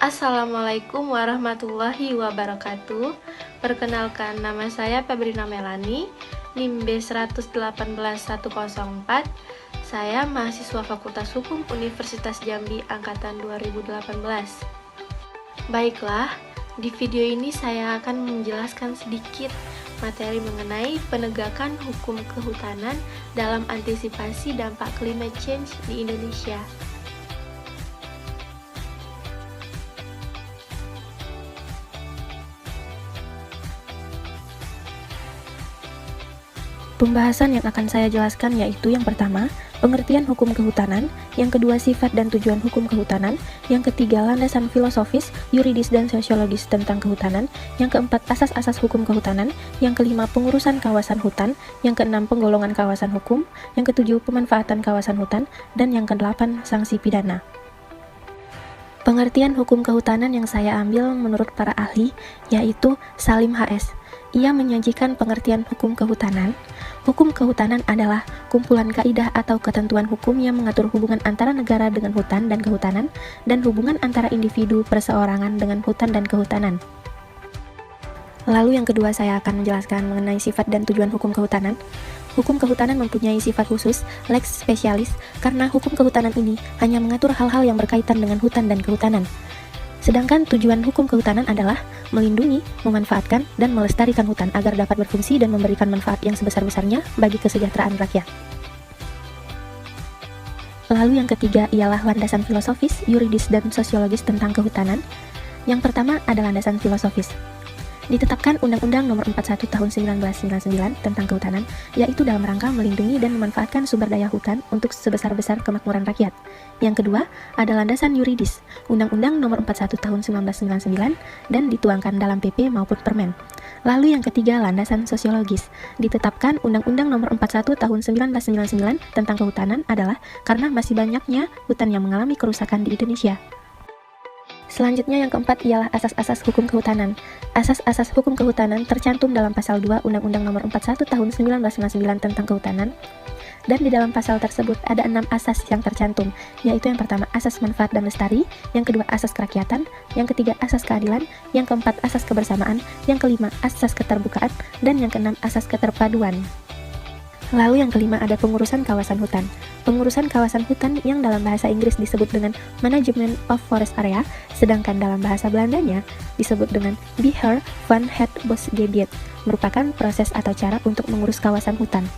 Assalamualaikum warahmatullahi wabarakatuh. Perkenalkan, nama saya Febrina Melani, NIM B118104. Saya mahasiswa Fakultas Hukum Universitas Jambi angkatan 2018. Baiklah, di video ini saya akan menjelaskan sedikit materi mengenai penegakan hukum kehutanan dalam antisipasi dampak climate change di Indonesia. Pembahasan yang akan saya jelaskan yaitu yang pertama, pengertian hukum kehutanan, yang kedua, sifat dan tujuan hukum kehutanan, yang ketiga, landasan filosofis, yuridis, dan sosiologis tentang kehutanan, yang keempat, asas-asas hukum kehutanan, yang kelima, pengurusan kawasan hutan, yang keenam, penggolongan kawasan hukum, yang ketujuh, pemanfaatan kawasan hutan, dan yang kedelapan, sanksi pidana. Pengertian hukum kehutanan yang saya ambil menurut para ahli yaitu Salim HS. Ia menyajikan pengertian hukum kehutanan. Hukum kehutanan adalah kumpulan kaidah atau ketentuan hukum yang mengatur hubungan antara negara dengan hutan dan kehutanan, dan hubungan antara individu perseorangan dengan hutan dan kehutanan. Lalu yang kedua, saya akan menjelaskan mengenai sifat dan tujuan hukum kehutanan. Hukum kehutanan mempunyai sifat khusus, lex specialis, karena hukum kehutanan ini hanya mengatur hal-hal yang berkaitan dengan hutan dan kehutanan. Sedangkan tujuan hukum kehutanan adalah melindungi, memanfaatkan, dan melestarikan hutan agar dapat berfungsi dan memberikan manfaat yang sebesar-besarnya bagi kesejahteraan rakyat. Lalu yang ketiga ialah landasan filosofis, yuridis, dan sosiologis tentang kehutanan. Yang pertama ada landasan filosofis. Ditetapkan Undang-Undang Nomor 41 Tahun 1999 tentang kehutanan, yaitu dalam rangka melindungi dan memanfaatkan sumber daya hutan untuk sebesar-besar kemakmuran rakyat. Yang kedua, ada landasan yuridis, Undang-Undang Nomor 41 Tahun 1999 dan dituangkan dalam PP maupun Permen. Lalu yang ketiga, landasan sosiologis. Ditetapkan Undang-Undang Nomor 41 Tahun 1999 tentang kehutanan adalah karena masih banyaknya hutan yang mengalami kerusakan di Indonesia. Selanjutnya yang keempat ialah asas-asas hukum kehutanan. Asas-asas hukum kehutanan tercantum dalam pasal 2 Undang-Undang Nomor 41 Tahun 1999 tentang kehutanan. Dan di dalam pasal tersebut ada 6 asas yang tercantum, yaitu yang pertama asas manfaat dan lestari, yang kedua asas kerakyatan, yang ketiga asas keadilan, yang keempat asas kebersamaan, yang kelima asas keterbukaan, dan yang keenam asas keterpaduan. Lalu yang kelima ada pengurusan kawasan hutan. Pengurusan kawasan hutan yang dalam bahasa Inggris disebut dengan Management of Forest Area, sedangkan dalam bahasa Belandanya disebut dengan Beheer van het Bosgebied, merupakan proses atau cara untuk mengurus kawasan hutan.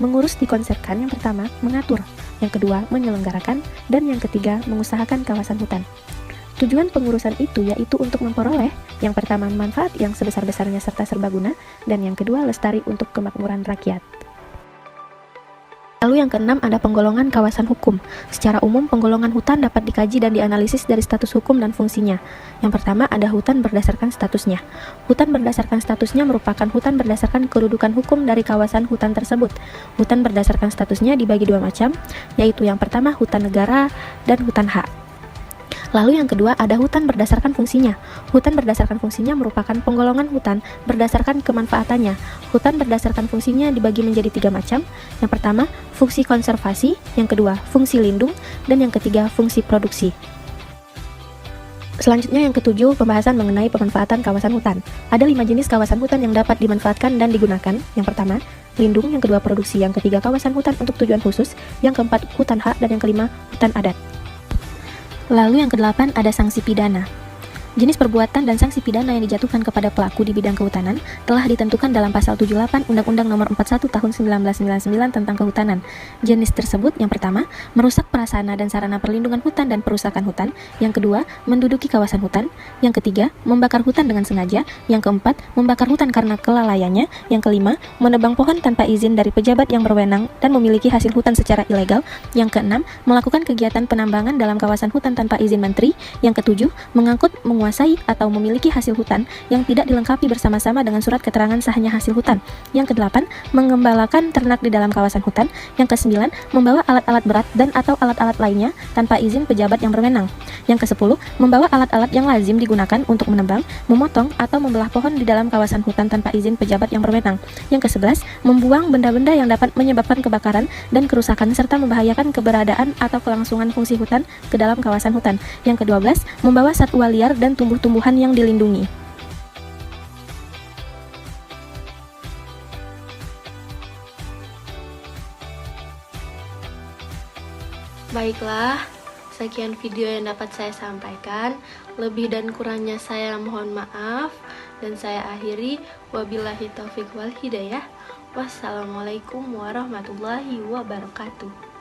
Mengurus dikonsepkan yang pertama mengatur, yang kedua menyelenggarakan, dan yang ketiga mengusahakan kawasan hutan. Tujuan pengurusan itu yaitu untuk memperoleh yang pertama manfaat yang sebesar-besarnya serta serbaguna, dan yang kedua lestari untuk kemakmuran rakyat. Lalu yang keenam ada penggolongan kawasan hukum. Secara umum penggolongan hutan dapat dikaji dan dianalisis dari status hukum dan fungsinya. Yang pertama ada hutan berdasarkan statusnya. Hutan berdasarkan statusnya merupakan hutan berdasarkan kedudukan hukum dari kawasan hutan tersebut. Hutan berdasarkan statusnya dibagi dua macam, yaitu yang pertama hutan negara dan hutan hak. Lalu yang kedua ada hutan berdasarkan fungsinya. Hutan berdasarkan fungsinya merupakan penggolongan hutan berdasarkan kemanfaatannya. Hutan berdasarkan fungsinya dibagi menjadi 3 macam. Yang pertama, fungsi konservasi, yang kedua, fungsi lindung, dan yang ketiga, fungsi produksi. Selanjutnya yang ketujuh, pembahasan mengenai pemanfaatan kawasan hutan. Ada 5 jenis kawasan hutan yang dapat dimanfaatkan dan digunakan. Yang pertama, lindung, yang kedua, produksi, yang ketiga, kawasan hutan untuk tujuan khusus, yang keempat, hutan hak, dan yang kelima, hutan adat. Lalu yang kedelapan ada sanksi pidana. Jenis perbuatan dan sanksi pidana yang dijatuhkan kepada pelaku di bidang kehutanan telah ditentukan dalam pasal 78 Undang-Undang Nomor 41 Tahun 1999 tentang kehutanan. Jenis tersebut yang pertama, merusak prasarana dan sarana perlindungan hutan dan perusakan hutan. Yang kedua, menduduki kawasan hutan. Yang ketiga, membakar hutan dengan sengaja. Yang keempat, membakar hutan karena kelalaiannya. Yang kelima, menebang pohon tanpa izin dari pejabat yang berwenang dan memiliki hasil hutan secara ilegal. Yang keenam, melakukan kegiatan penambangan dalam kawasan hutan tanpa izin menteri. Yang ketujuh, mengangkut, menguasai atau memiliki hasil hutan yang tidak dilengkapi bersama-sama dengan surat keterangan sahnya hasil hutan. Yang kedelapan, mengembalakan ternak di dalam kawasan hutan. Yang kesembilan, membawa alat-alat berat dan atau alat-alat lainnya tanpa izin pejabat yang berwenang. Yang kesepuluh, membawa alat-alat yang lazim digunakan untuk menebang, memotong, atau membelah pohon di dalam kawasan hutan tanpa izin pejabat yang berwenang. Yang kesebelas, membuang benda-benda yang dapat menyebabkan kebakaran dan kerusakan serta membahayakan keberadaan atau kelangsungan fungsi hutan ke dalam kawasan hutan. Yang ke-12, membawa satwa liar dan tumbuh-tumbuhan yang dilindungi. Baiklah, sekian video yang dapat saya sampaikan. Lebih dan kurangnya saya mohon maaf. Dan saya akhiri, wabillahi taufiq wal hidayah. Wassalamualaikum warahmatullahi wabarakatuh.